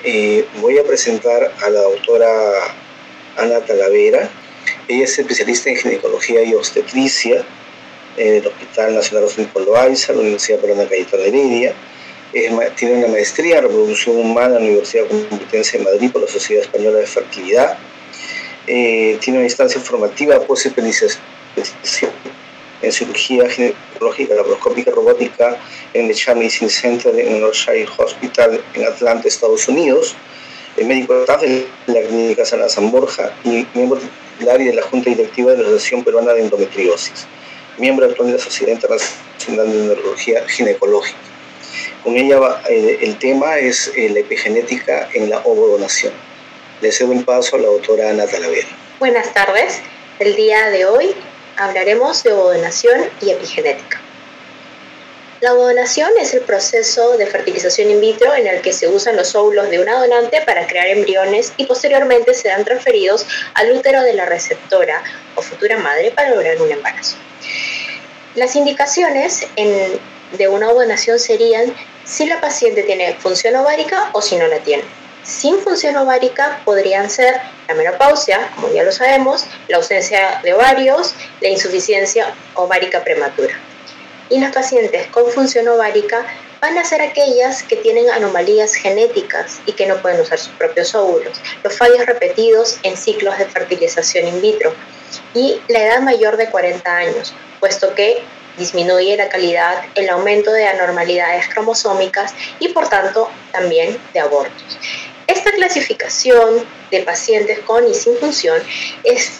Voy a presentar a la doctora Ana Talavera. Ella es especialista en ginecología y obstetricia del Hospital Nacional Rodolfo Loaiza, la Universidad Peruana Cayetano Heredia. Tiene una maestría en reproducción humana en la Universidad Complutense de Madrid por la Sociedad Española de Fertilidad. Tiene una instancia formativa post-especialización en cirugía ginecológica laparoscópica robótica en el Cham Medicine Center en Northshire Hospital en Atlanta, Estados Unidos. Médico staff de la Clínica San Borja y miembro titular de la Junta Directiva de la Asociación Peruana de Endometriosis. Miembro actual de la Sociedad Internacional de Neurología Ginecológica. Con ella el tema es la epigenética en la ovodonación. Le cedo el paso a la doctora Ana Talavera. Buenas tardes. El día de hoy hablaremos de ovodonación y epigenética. La ovodonación es el proceso de fertilización in vitro en el que se usan los óvulos de una donante para crear embriones y posteriormente serán transferidos al útero de la receptora o futura madre para lograr un embarazo. Las indicaciones de una ovodonación serían si la paciente tiene función ovárica o si no la tiene. Sin función ovárica podrían ser la menopausia, como ya lo sabemos, la ausencia de ovarios, la insuficiencia ovárica prematura. Y las pacientes con función ovárica van a ser aquellas que tienen anomalías genéticas y que no pueden usar sus propios óvulos, los fallos repetidos en ciclos de fertilización in vitro y la edad mayor de 40 años, puesto que disminuye la calidad, el aumento de anormalidades cromosómicas y por tanto también de abortos. Esta clasificación de pacientes con y sin función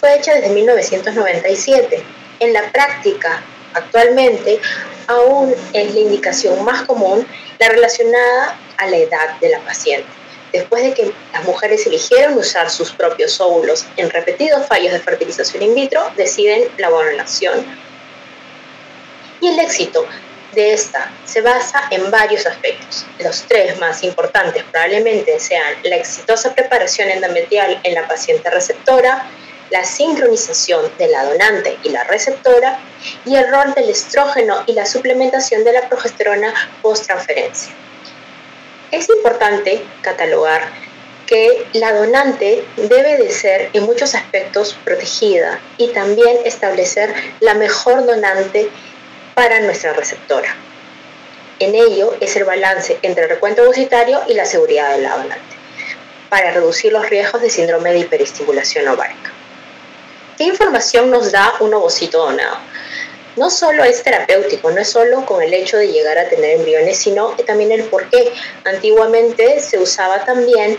fue hecha desde 1997. En la práctica, actualmente, aún es la indicación más común la relacionada a la edad de la paciente. Después de que las mujeres eligieron usar sus propios óvulos en repetidos fallos de fertilización in vitro, deciden la ovodonación. Y el éxito de esta se basa en varios aspectos. Los tres más importantes probablemente sean la exitosa preparación endometrial en la paciente receptora, la sincronización de la donante y la receptora y el rol del estrógeno y la suplementación de la progesterona post-transferencia. Es importante catalogar que la donante debe de ser en muchos aspectos protegida y también establecer la mejor donante para nuestra receptora. En ello es el balance entre el recuento ovocitario y la seguridad de la donante, para reducir los riesgos de síndrome de hiperestimulación ovárica. ¿Qué información nos da un ovocito donado? No solo es terapéutico, no es solo con el hecho de llegar a tener embriones, sino también el por qué. Antiguamente se usaba también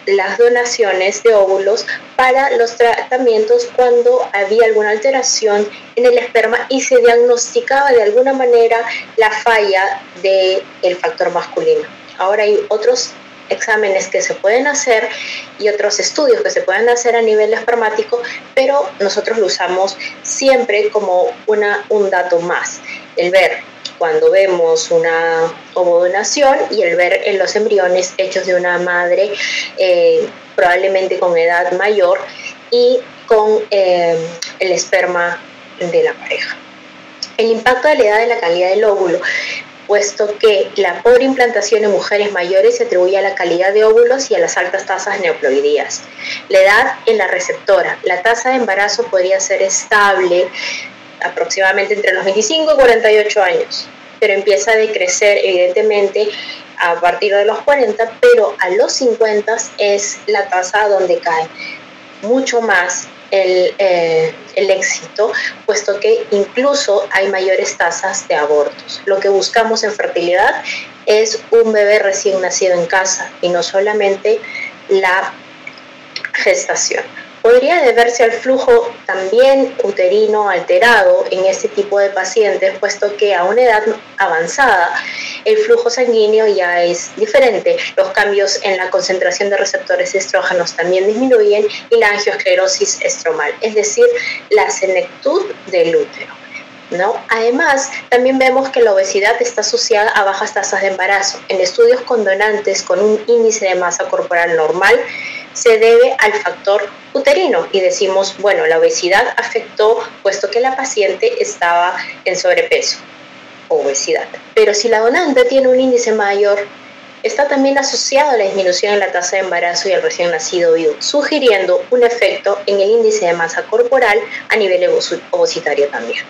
las donaciones de óvulos para los tratamientos cuando había alguna alteración en el esperma y se diagnosticaba de alguna manera la falla del factor masculino. Ahora hay otros exámenes que se pueden hacer y otros estudios que se pueden hacer a nivel espermático, pero nosotros lo usamos siempre como un dato más, el ver cuando vemos una ovodonación y el ver en los embriones hechos de una madre probablemente con edad mayor y con el esperma de la pareja. El impacto de la edad en la calidad del óvulo, puesto que la pobre implantación en mujeres mayores se atribuye a la calidad de óvulos y a las altas tasas neoploidías. La edad en la receptora, la tasa de embarazo podría ser estable aproximadamente entre los 25 y 48 años, pero empieza a decrecer evidentemente a partir de los 40, pero a los 50 es la tasa donde cae mucho más el éxito, puesto que incluso hay mayores tasas de abortos. Lo que buscamos en fertilidad es un bebé recién nacido en casa y no solamente la gestación. Podría deberse al flujo también uterino alterado en este tipo de pacientes, puesto que a una edad avanzada el flujo sanguíneo ya es diferente. Los cambios en la concentración de receptores estrógenos también disminuyen y la angiosclerosis estromal, es decir, la senectud del útero, ¿no? Además, también vemos que la obesidad está asociada a bajas tasas de embarazo. En estudios con donantes con un índice de masa corporal normal, se debe al factor uterino y decimos, bueno, la obesidad afectó puesto que la paciente estaba en sobrepeso, obesidad. Pero si la donante tiene un índice mayor, está también asociado a la disminución en la tasa de embarazo y el recién nacido vivo, sugiriendo un efecto en el índice de masa corporal a nivel ovocitario también.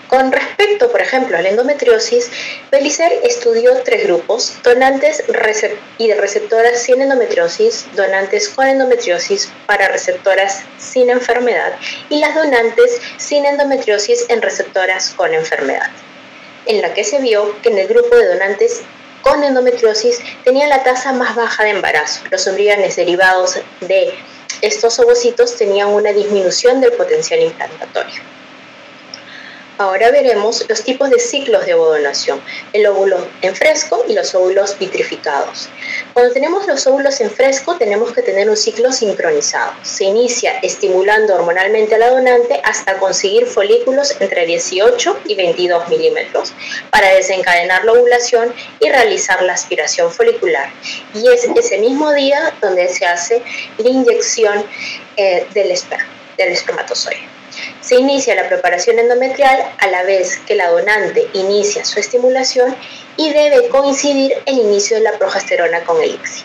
Con respecto, por ejemplo, a la endometriosis, Bellicer estudió 3 grupos: donantes y de receptoras sin endometriosis, donantes con endometriosis para receptoras sin enfermedad y las donantes sin endometriosis en receptoras con enfermedad, en la que se vio que en el grupo de donantes con endometriosis tenían la tasa más baja de embarazo. Los embriones derivados de estos ovocitos tenían una disminución del potencial implantatorio. Ahora veremos los tipos de ciclos de ovodonación: el óvulo en fresco y los óvulos vitrificados. Cuando tenemos los óvulos en fresco, tenemos que tener un ciclo sincronizado. Se inicia estimulando hormonalmente a la donante hasta conseguir folículos entre 18 y 22 milímetros para desencadenar la ovulación y realizar la aspiración folicular. Y es ese mismo día donde se hace la inyección del espermatozoide. Se inicia la preparación endometrial a la vez que la donante inicia su estimulación y debe coincidir el inicio de la progesterona con el ICSI.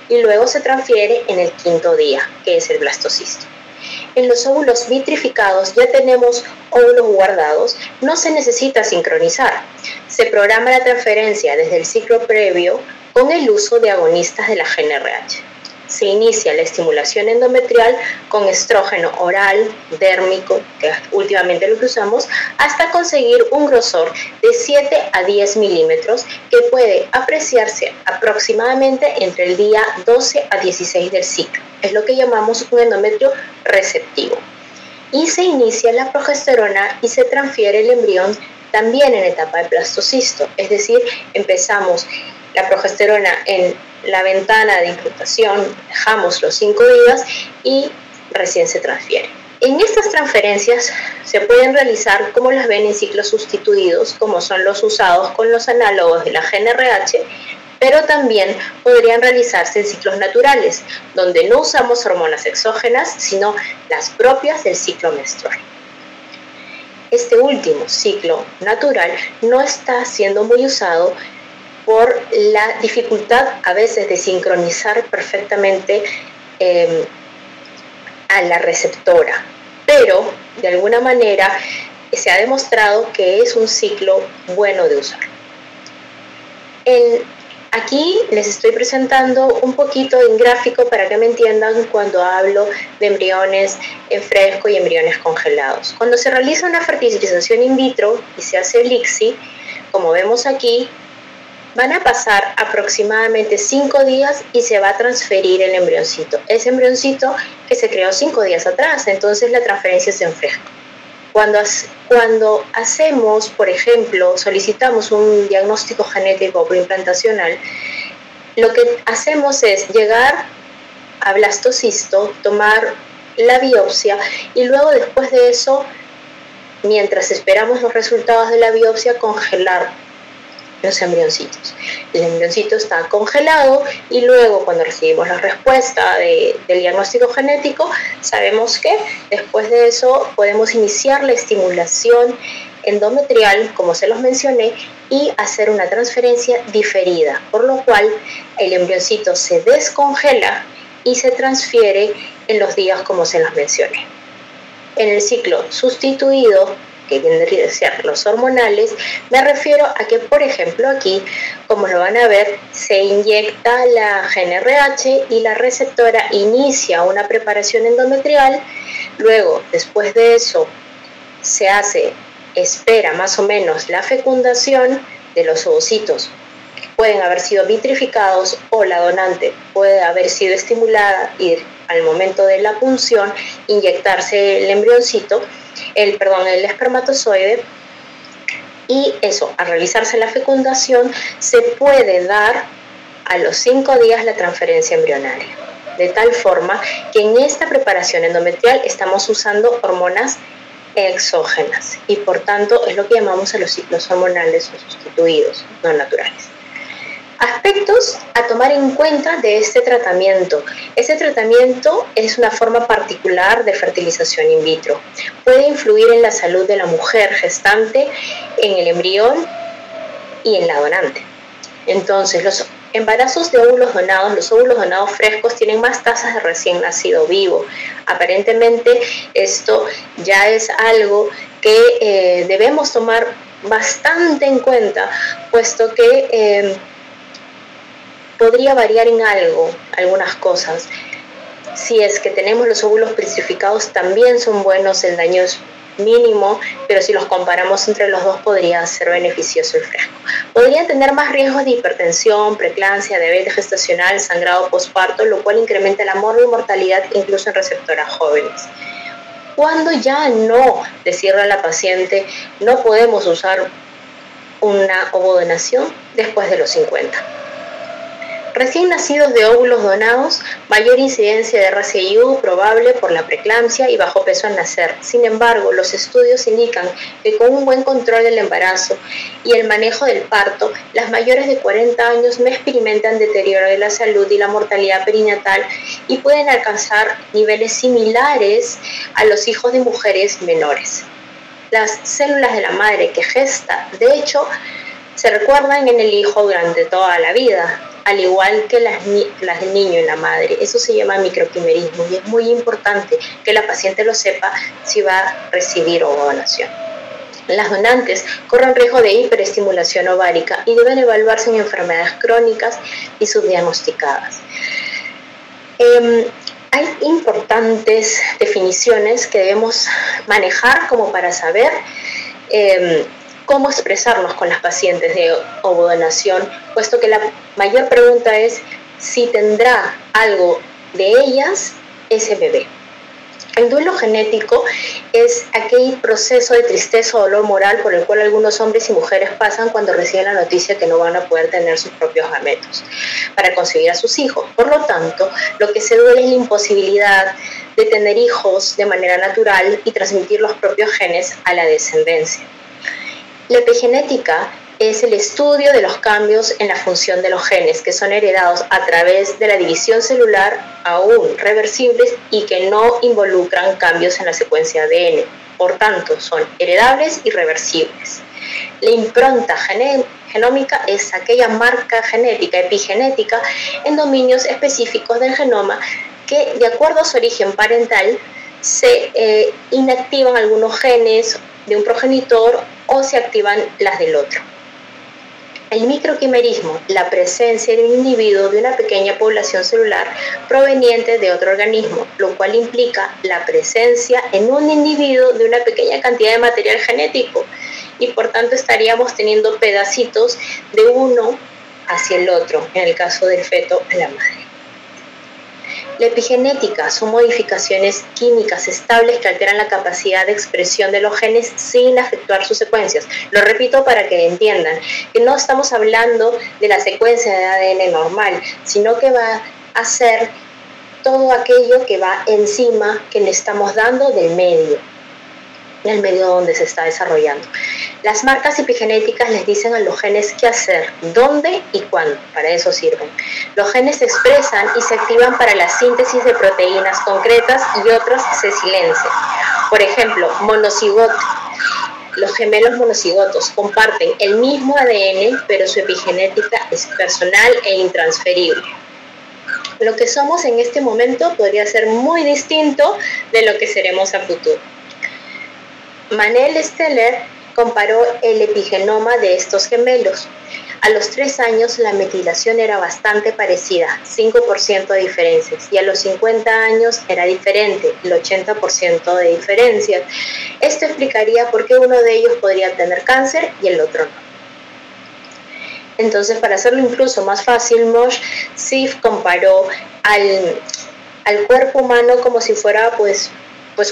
Y luego se transfiere en el 5º día, que es el blastocisto. En los óvulos vitrificados ya tenemos óvulos guardados, no se necesita sincronizar. Se programa la transferencia desde el ciclo previo con el uso de agonistas de la GnRH. Se inicia la estimulación endometrial con estrógeno oral, dérmico, que últimamente lo que usamos, hasta conseguir un grosor de 7 a 10 milímetros que puede apreciarse aproximadamente entre el día 12 a 16 del ciclo. Es lo que llamamos un endometrio receptivo. Y se inicia la progesterona y se transfiere el embrión también en etapa de blastocisto, es decir, empezamos la progesterona en la ventana de implantación, dejamos los 5 días y recién se transfiere. En estas transferencias se pueden realizar, como las ven, en ciclos sustituidos, como son los usados con los análogos de la GnRH, pero también podrían realizarse en ciclos naturales, donde no usamos hormonas exógenas, sino las propias del ciclo menstrual. Este último ciclo natural no está siendo muy usado por la dificultad a veces de sincronizar perfectamente a la receptora, pero de alguna manera se ha demostrado que es un ciclo bueno de usar. Aquí les estoy presentando un poquito en gráfico para que me entiendan cuando hablo de embriones en fresco y embriones congelados. Cuando se realiza una fertilización in vitro y se hace el ICSI, como vemos aquí, van a pasar aproximadamente 5 días y se va a transferir el embrioncito. Ese embrioncito que se creó 5 días atrás, entonces la transferencia es en fresco. Cuando hacemos, por ejemplo, solicitamos un diagnóstico genético preimplantacional, lo que hacemos es llegar a blastocisto, tomar la biopsia y luego después de eso, mientras esperamos los resultados de la biopsia, congelar los embrioncitos. El embrioncito está congelado y luego cuando recibimos la respuesta del diagnóstico genético, sabemos que después de eso podemos iniciar la estimulación endometrial, como se los mencioné, y hacer una transferencia diferida, por lo cual el embrioncito se descongela y se transfiere en los días como se los mencioné. En el ciclo sustituido, que vendrían a ser los hormonales, me refiero a que, por ejemplo, aquí, como lo van a ver, se inyecta la GnRH y la receptora inicia una preparación endometrial. Luego, después de eso, se espera más o menos la fecundación de los ovocitos. Pueden haber sido vitrificados o la donante puede haber sido estimulada y al momento de la punción inyectarse el embrioncito, el espermatozoide, y eso, al realizarse la fecundación, se puede dar a los 5 días la transferencia embrionaria. De tal forma que en esta preparación endometrial estamos usando hormonas exógenas y por tanto es lo que llamamos a los ciclos hormonales o sustituidos, no naturales. Aspectos a tomar en cuenta de este tratamiento. Este tratamiento es una forma particular de fertilización in vitro. Puede influir en la salud de la mujer gestante, en el embrión y en la donante. Entonces, los embarazos de óvulos donados, los óvulos donados frescos tienen más tasas de recién nacido vivo. Aparentemente, esto ya es algo que debemos tomar bastante en cuenta, puesto que podría variar en algo, algunas cosas. Si es que tenemos los óvulos purificados, también son buenos, el daño es mínimo, pero si los comparamos entre los dos podría ser beneficioso el fresco. Podría tener más riesgos de hipertensión, preeclampsia, diabetes gestacional, sangrado postparto, lo cual incrementa la mortalidad incluso en receptoras jóvenes. Cuando ya no decirle a la paciente no podemos usar una ovodonación después de los 50. Recién nacidos de óvulos donados, mayor incidencia de RCIU probable por la preeclampsia y bajo peso al nacer. Sin embargo, los estudios indican que con un buen control del embarazo y el manejo del parto, las mayores de 40 años no experimentan deterioro de la salud y la mortalidad perinatal y pueden alcanzar niveles similares a los hijos de mujeres menores. Las células de la madre que gesta, de hecho, se recuerdan en el hijo durante toda la vida, al igual que las del niño en la madre. Eso se llama microquimerismo y es muy importante que la paciente lo sepa si va a recibir ovodonación. Las donantes corren riesgo de hiperestimulación ovárica y deben evaluarse en enfermedades crónicas y subdiagnosticadas. Hay importantes definiciones que debemos manejar como para saber cómo expresarnos con las pacientes de ovodonación, puesto que la mayor pregunta es si tendrá algo de ellas ese bebé. El duelo genético es aquel proceso de tristeza o dolor moral por el cual algunos hombres y mujeres pasan cuando reciben la noticia que no van a poder tener sus propios gametos para concebir a sus hijos. Por lo tanto, lo que se duele es la imposibilidad de tener hijos de manera natural y transmitir los propios genes a la descendencia. La epigenética es el estudio de los cambios en la función de los genes que son heredados a través de la división celular aún reversibles y que no involucran cambios en la secuencia ADN. Por tanto, son heredables y reversibles. La impronta genómica es aquella marca genética, epigenética, en dominios específicos del genoma que, de acuerdo a su origen parental, se inactivan algunos genes de un progenitor o se activan las del otro. El microquimerismo, la presencia de un individuo de una pequeña población celular proveniente de otro organismo, lo cual implica la presencia en un individuo de una pequeña cantidad de material genético y por tanto estaríamos teniendo pedacitos de uno hacia el otro, en el caso del feto en la madre. La epigenética son modificaciones químicas estables que alteran la capacidad de expresión de los genes sin afectar sus secuencias. Lo repito para que entiendan que no estamos hablando de la secuencia de ADN normal, sino que va a ser todo aquello que va encima que le estamos dando del medio, en el medio donde se está desarrollando. Las marcas epigenéticas les dicen a los genes qué hacer, dónde y cuándo. Para eso sirven. Los genes se expresan y se activan para la síntesis de proteínas concretas y otras se silencian. Por ejemplo, monocigoto. Los gemelos monocigotos comparten el mismo ADN, pero su epigenética es personal e intransferible. Lo que somos en este momento podría ser muy distinto de lo que seremos a futuro. Manel Steller comparó el epigenoma de estos gemelos. A los 3 años la metilación era bastante parecida, 5% de diferencias, y a los 50 años era diferente, el 80% de diferencias. Esto explicaría por qué uno de ellos podría tener cáncer y el otro no. Entonces, para hacerlo incluso más fácil, Moshe Szyf comparó al cuerpo humano como si fuera pues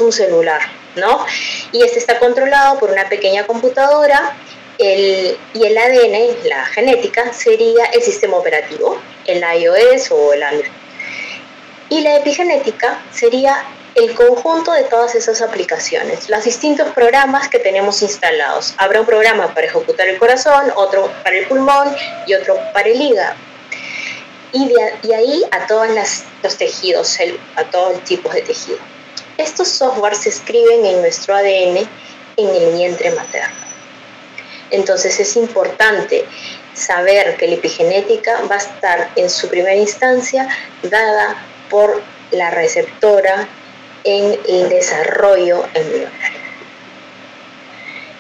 un celular, ¿no? Y este está controlado por una pequeña computadora y el ADN, la genética, sería el sistema operativo, el iOS o el Android. Y la epigenética sería el conjunto de todas esas aplicaciones, los distintos programas que tenemos instalados. Habrá un programa para ejecutar el corazón, otro para el pulmón y otro para el hígado. Y ahí a todos los tejidos, a todo el tipo de tejido. Estos softwares se escriben en nuestro ADN en el vientre materno. Entonces es importante saber que la epigenética va a estar en su primera instancia dada por la receptora en el desarrollo embrionario.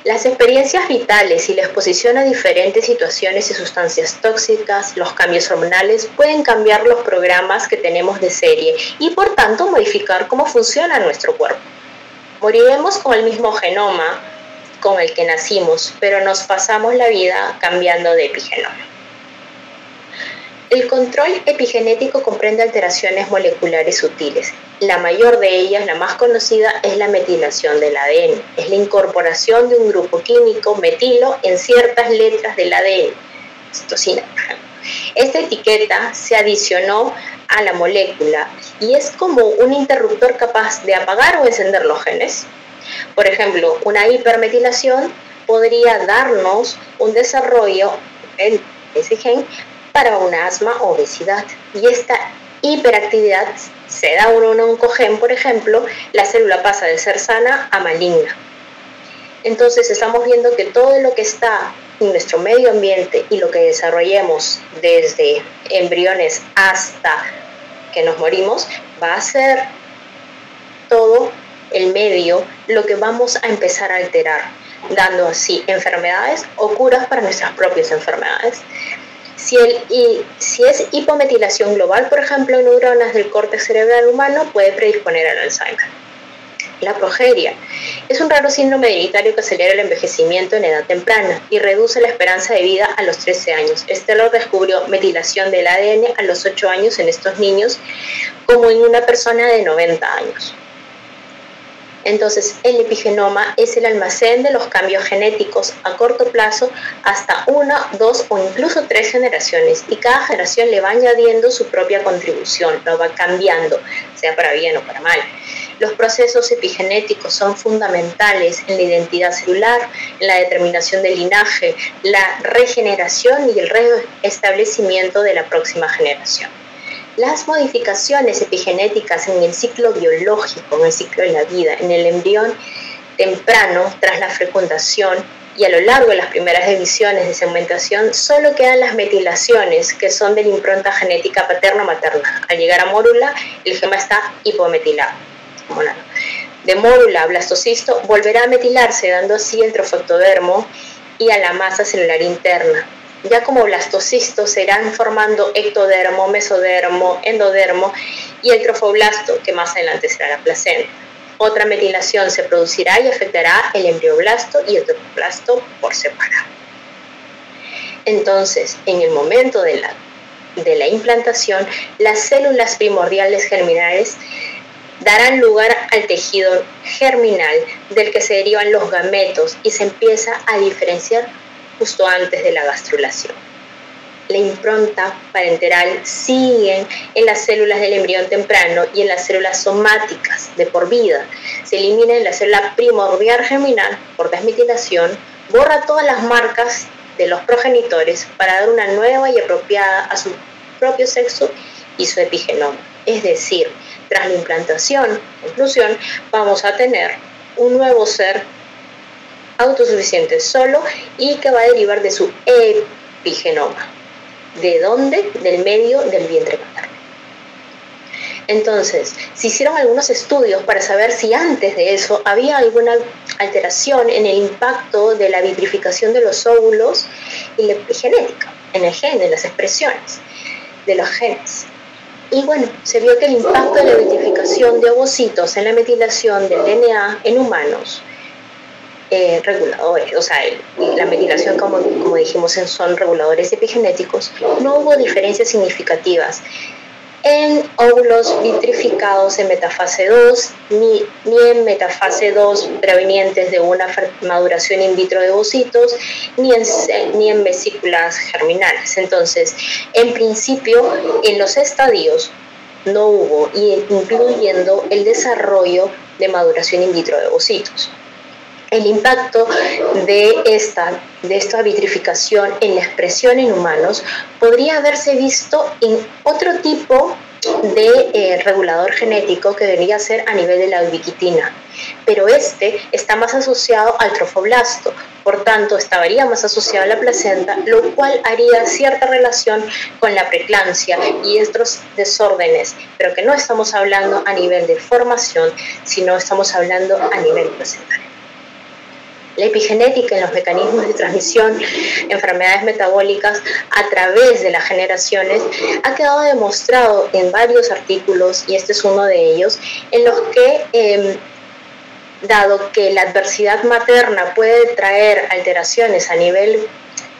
Las experiencias vitales y la exposición a diferentes situaciones y sustancias tóxicas, los cambios hormonales, pueden cambiar los programas que tenemos de serie y por tanto modificar cómo funciona nuestro cuerpo. Moriremos con el mismo genoma con el que nacimos, pero nos pasamos la vida cambiando de epigenoma. El control epigenético comprende alteraciones moleculares sutiles. La mayor de ellas, la más conocida, es la metilación del ADN. Es la incorporación de un grupo químico metilo en ciertas letras del ADN. Citosina, por ejemplo. Esta etiqueta se adicionó a la molécula y es como un interruptor capaz de apagar o encender los genes. Por ejemplo, una hipermetilación podría darnos un desarrollo en ese gen para una asma o obesidad. Y esta hiperactividad se da un oncogen, por ejemplo, la célula pasa de ser sana a maligna. Entonces estamos viendo que todo lo que está en nuestro medio ambiente y lo que desarrollemos desde embriones hasta que nos morimos, va a ser todo el medio lo que vamos a empezar a alterar, dando así enfermedades o curas para nuestras propias enfermedades. Si es hipometilación global, por ejemplo, en neuronas del córtex cerebral humano, puede predisponer al Alzheimer. La progeria es un raro síndrome hereditario que acelera el envejecimiento en edad temprana y reduce la esperanza de vida a los 13 años. Taylor descubrió metilación del ADN a los 8 años en estos niños, como en una persona de 90 años. Entonces, el epigenoma es el almacén de los cambios genéticos a corto plazo hasta 1, 2 o incluso 3 generaciones, y cada generación le va añadiendo su propia contribución, lo va cambiando, sea para bien o para mal. Los procesos epigenéticos son fundamentales en la identidad celular, en la determinación del linaje, la regeneración y el restablecimiento de la próxima generación. Las modificaciones epigenéticas en el ciclo biológico, en el ciclo de la vida, en el embrión temprano, tras la fecundación y a lo largo de las primeras divisiones de segmentación, solo quedan las metilaciones, que son de la impronta genética paterno-materna. Al llegar a mórula, el gema está hipometilado. De mórula a blastocisto volverá a metilarse, dando así el trofectodermo y a la masa celular interna. Ya como blastocistos se irán formando ectodermo, mesodermo, endodermo y el trofoblasto, que más adelante será la placenta. Otra metilación se producirá y afectará el embrioblasto y el trofoblasto por separado. Entonces, en el momento de la implantación, las células primordiales germinales darán lugar al tejido germinal del que se derivan los gametos y se empieza a diferenciar justo antes de la gastrulación. La impronta parenteral sigue en las células del embrión temprano y en las células somáticas de por vida. Se elimina en la célula primordial germinal por desmetilación, borra todas las marcas de los progenitores para dar una nueva y apropiada a su propio sexo y su epigenoma. Es decir, tras la implantación, conclusión, vamos a tener un nuevo ser autosuficiente solo y que va a derivar de su epigenoma. ¿De dónde? Del medio del vientre materno. Entonces, se hicieron algunos estudios para saber si antes de eso había alguna alteración en el impacto de la vitrificación de los óvulos y la epigenética, en el gen, en las expresiones de los genes. Y bueno, se vio que el impacto de la vitrificación de ovocitos en la metilación del DNA en humanos reguladores, o sea, la metilación, como dijimos, son reguladores epigenéticos, no hubo diferencias significativas en óvulos vitrificados en metafase 2, ni en metafase 2 provenientes de una maduración in vitro de ovocitos, ni en vesículas germinales. Entonces, en principio, en los estadios no hubo, incluyendo el desarrollo de maduración in vitro de ovocitos. El impacto de esta vitrificación en la expresión en humanos podría haberse visto en otro tipo de regulador genético que debería ser a nivel de la ubiquitina, pero este está más asociado al trofoblasto, Por tanto, estaría más asociado a la placenta, lo cual haría cierta relación con la preeclampsia y estos desórdenes, pero que no estamos hablando a nivel de formación, sino estamos hablando a nivel placentario. La epigenética en los mecanismos de transmisión, enfermedades metabólicas a través de las generaciones, ha quedado demostrado en varios artículos, y este es uno de ellos, en los que, dado que la adversidad materna puede traer alteraciones a nivel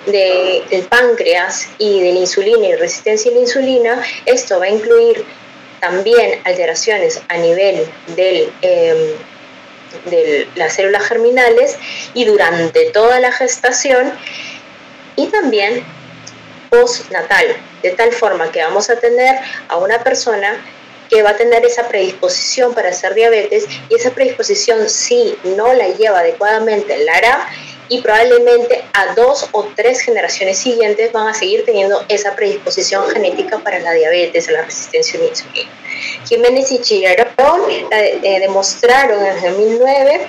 del páncreas y de la insulina y resistencia a la insulina, esto va a incluir también alteraciones a nivel de las células germinales y durante toda la gestación y también postnatal, de tal forma que vamos a tener a una persona que va a tener esa predisposición para hacer diabetes, y esa predisposición, si no la lleva adecuadamente, la hará, y probablemente a 2 o 3 generaciones siguientes van a seguir teniendo esa predisposición genética para la diabetes, a la resistencia a la insulina. Jiménez y Chillarón demostraron en el 2009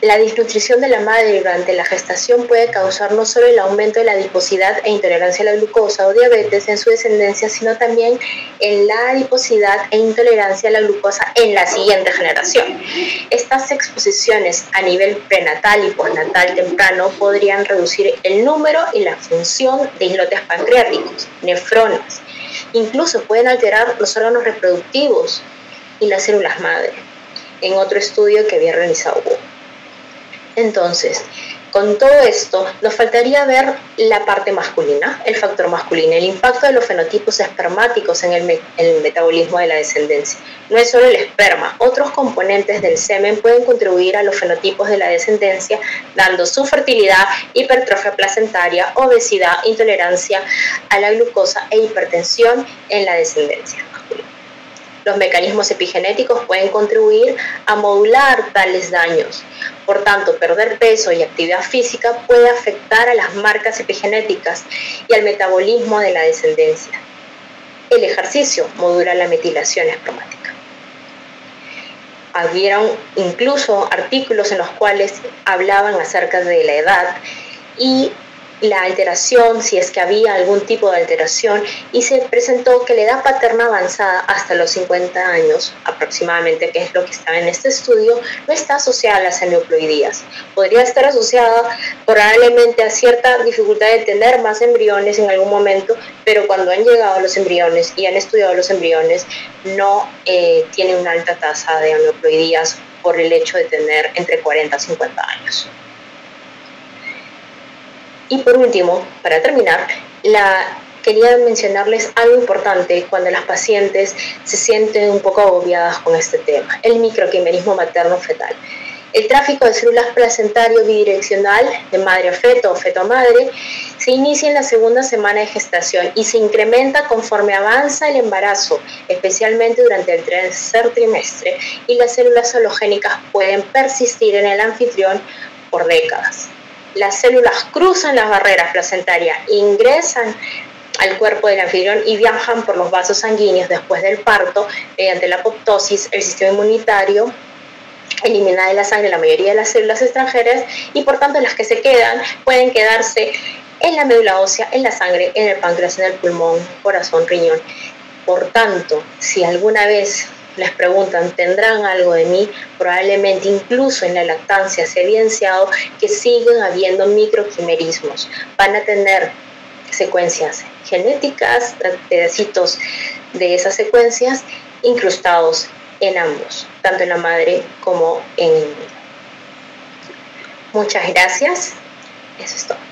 la desnutrición de la madre durante la gestación puede causar no solo el aumento de la adiposidad e intolerancia a la glucosa o diabetes en su descendencia, sino también en la adiposidad e intolerancia a la glucosa en la siguiente generación. Estas exposiciones a nivel prenatal y postnatal temprano podrían reducir el número y la función de islotes pancreáticos, nefronas. Incluso pueden alterar los órganos reproductivos y las células madre, en otro estudio que había realizado Wu. Entonces, con todo esto, nos faltaría ver la parte masculina, el factor masculino, el impacto de los fenotipos espermáticos en el metabolismo de la descendencia. No es solo el esperma, otros componentes del semen pueden contribuir a los fenotipos de la descendencia, dando subfertilidad, hipertrofia placentaria, obesidad, intolerancia a la glucosa e hipertensión en la descendencia masculina. Los mecanismos epigenéticos pueden contribuir a modular tales daños. Por tanto, perder peso y actividad física puede afectar a las marcas epigenéticas y al metabolismo de la descendencia. El ejercicio modula la metilación espermática. Habieron incluso artículos en los cuales hablaban acerca de la edad y la alteración, si es que había algún tipo de alteración, y se presentó que la edad paterna avanzada hasta los 50 años aproximadamente, que es lo que estaba en este estudio, no está asociada a las aneuploidías. Podría estar asociada probablemente a cierta dificultad de tener más embriones en algún momento, pero cuando han llegado los embriones y han estudiado los embriones, no tienen una alta tasa de aneuploidías por el hecho de tener entre 40 y 50 años. Y por último, para terminar, quería mencionarles algo importante cuando las pacientes se sienten un poco agobiadas con este tema, el microquimerismo materno-fetal. El tráfico de células placentario bidireccional de madre a feto o feto a madre se inicia en la segunda semana de gestación y se incrementa conforme avanza el embarazo, especialmente durante el tercer trimestre, y las células halogénicas pueden persistir en el anfitrión por décadas. Las células cruzan las barreras placentarias, ingresan al cuerpo del anfitrión y viajan por los vasos sanguíneos después del parto mediante la apoptosis. El sistema inmunitario elimina de la sangre la mayoría de las células extranjeras y por tanto las que se quedan pueden quedarse en la médula ósea, en la sangre, en el páncreas, en el pulmón, corazón, riñón. Por tanto, si alguna vez les preguntan, ¿tendrán algo de mí? Probablemente incluso en la lactancia se ha evidenciado que siguen habiendo microquimerismos. Van a tener secuencias genéticas, pedacitos de esas secuencias incrustados en ambos, tanto en la madre como en el niño. Muchas gracias. Eso es todo.